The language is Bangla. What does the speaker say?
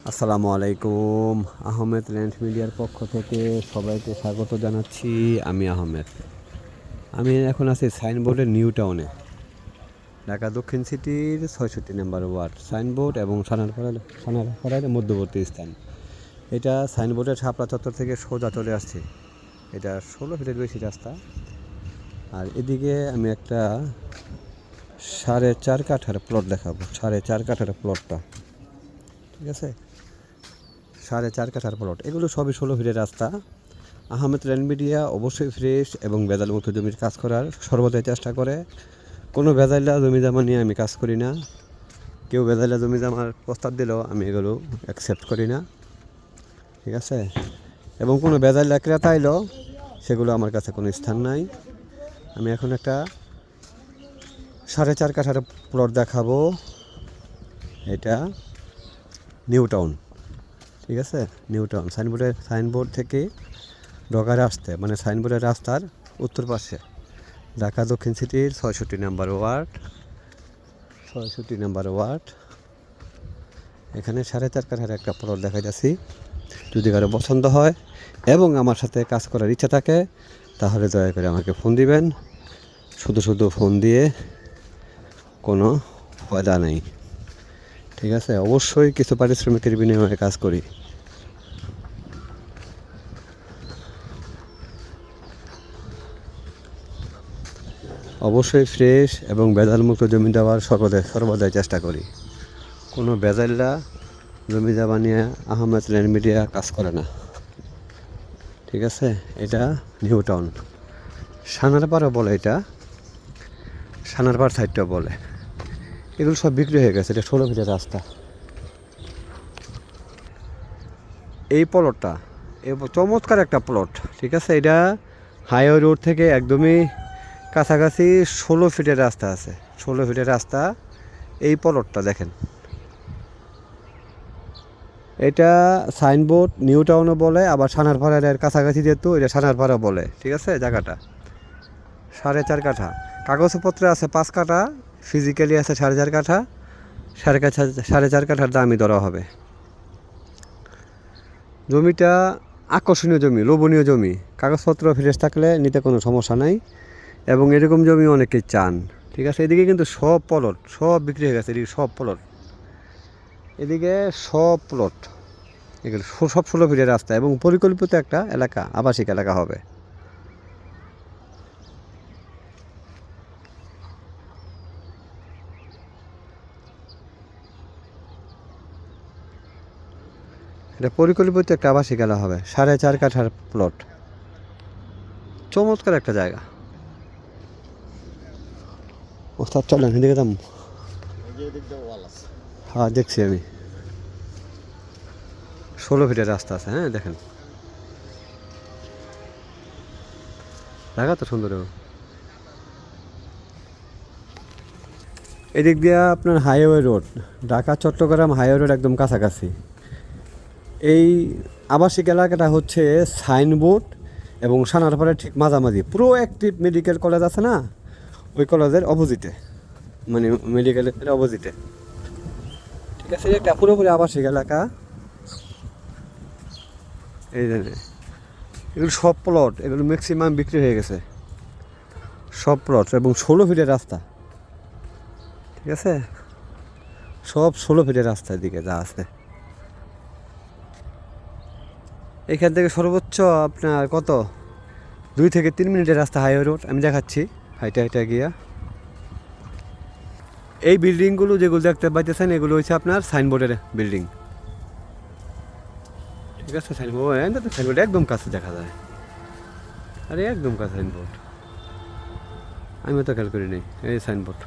আসসালামু আলাইকুম। আহমেদ ল্যান্ড মিডিয়ার পক্ষ থেকে সবাইকে স্বাগত জানাচ্ছি। আমি আহমেদ। আমি এখন আছি সাইনবোর্ডের নিউ টাউনে, ঢাকা দক্ষিণ সিটির ৬৬ নম্বর ওয়ার্ড। সাইনবোর্ড এবং সানারপাড়ার মধ্যবর্তী স্থান। এটা সাইনবোর্ডের শাপলা চত্বর থেকে সোজা চলে আসছে। এটা ১৬ ফিটের বেশি রাস্তা। আর এদিকে আমি একটা ৪.৫ কাঠার প্লট দেখাবো। ৪.৫ কাঠার প্লটটা, ঠিক আছে? ৪.৫ কাঠার প্লট, এগুলো সবই ১৬ ফিটের রাস্তা। আহমেদ ল্যান্ড মিডিয়া অবশ্যই ফ্রেশ এবং ভেজালমুক্ত জমির কাজ করার সর্বদাই চেষ্টা করে। কোনো ভেজাইলা জমি জমা নিয়ে আমি কাজ করি না। কেউ ভেজাইলা জমি জমার প্রস্তাব দিলেও আমি এগুলো অ্যাকসেপ্ট করি না, ঠিক আছে? এবং কোনো ভেজাইলা ক্রেতা এলেও সেগুলো আমার কাছে কোনো স্থান নাই। আমি এখন একটা ৪.৫ কাঠার প্লট দেখাবো। এটা নিউ টাউন, ঠিক আছে? নিউ টাউন সাইনবোর্ড থেকে ঢোকার আসতে, মানে সাইনবোর্ডের রাস্তার উত্তর পাশে, ঢাকা দক্ষিণ সিটির ৬৬ নম্বর ওয়ার্ড। ৬৬ নম্বর ওয়ার্ড। এখানে ৪.৫ কাঠার একটা প্লট দেখা যাচ্ছি। যদি কারো পছন্দ হয় এবং আমার সাথে কাজ করার ইচ্ছা থাকে তাহলে দয়া করে আমাকে ফোন দিবেন। শুধু ফোন দিয়ে কোনো ফায়দা নেই, ঠিক আছে? অবশ্যই কিছু পারিশ্রমিকের বিনিময়ে কাজ করি। অবশ্যই ফ্রেশ এবং ভেজালমুক্ত জমি দেওয়ার সর্বদাই চেষ্টা করি। কোনো ভেজাইলা জমি জমা নিয়ে আহমেদ ল্যান্ড মিডিয়া কাজ করে না, ঠিক আছে? এটা নিউ টাউন। সানারপাড়া বলে, এটা সানারপাড় সাইডটা বলে। এগুলো সব বিক্রি হয়ে গেছে। এটা ১৬ ফিটের রাস্তা। এই প্লটটা চমৎকার একটা প্লট, ঠিক আছে? এটা হাইওয়ে রোড থেকে একদমই কাছাকাছি ১৬ ফিটের রাস্তা আছে। ১৬ ফিটের রাস্তা। এই প্লটটা দেখেন, এটা সাইনবোর্ড নিউ টাউনও বলে, আবার সানারপাড়ার কাছাকাছি যেহেতু এটা সানারপাড়া বলে, ঠিক আছে? জায়গাটা ৪.৫ কাঠা। কাগজপত্রে আছে ৫ কাঠা, ফিজিক্যালি আছে ৪.৫ কাঠা। ৪.৫ কাঠার দামই ধরা হবে। জমিটা আকর্ষণীয় জমি, লোভনীয় জমি। কাগজপত্র ফ্রেশ থাকলে নিতে কোনো সমস্যা নাই এবং এরকম জমি অনেকেই চান, ঠিক আছে? এদিকে কিন্তু সব প্লট সব বিক্রি হয়ে গেছে। এদিকে সব প্লট, এদিকে সব প্লট, এগুলো সব ১৬ ফিটের রাস্তা এবং পরিকল্পিত একটা এলাকা, আবাসিক এলাকা হবে। এটা পরিকল্পিত একটা আবাসিক এলাকা হবে। ৪.৫ কাঠার প্লট, চমৎকার একটা জায়গা। ওস্তাদ চলেন এদিকে দাম। হ্যাঁ, দেখছি আমি। ১৬ ফিটের রাস্তা আছে, হ্যাঁ দেখেন। জায়গা তো সুন্দর। এদিক দিয়ে আপনার highway road, Dhaka Chattogram highway road একদম কাছাকাছি। এই আবাসিক এলাকাটা হচ্ছে সাইনবোর্ড এবং সানারপাড়ার ঠিক মাঝামাঝি। প্রোঅ্যাক্টিভ মেডিকেল কলেজ আছে না, ওই কলেজের অপোজিটে, মানে মেডিকেলের অপোজিটে, ঠিক আছে? একটা পুরোপুরি আবাসিক এলাকা। এই যে এগুলো সব প্লট, এগুলো ম্যাক্সিমাম বিক্রি হয়ে গেছে সব প্লট এবং ১৬ ফিটের রাস্তা, ঠিক আছে? সব ১৬ ফিটের রাস্তার দিকে যা আছে। এখান থেকে সর্বোচ্চ আপনার কত ২ থেকে ৩ মিনিটের রাস্তা হাইওয়ে রোড। আমি দেখাচ্ছি হাইটা গিয়া। এই বিল্ডিংগুলো যেগুলো দেখতে পাইতেছেন এগুলো হচ্ছে আপনার সাইনবোর্ডের বিল্ডিং, ঠিক আছে? সাইনবোর্ড একদম কাছে দেখা যায়। আরে একদম কাছে সাইনবোর্ড, আমি তো খেয়াল করিনি। এই সাইনবোর্ড।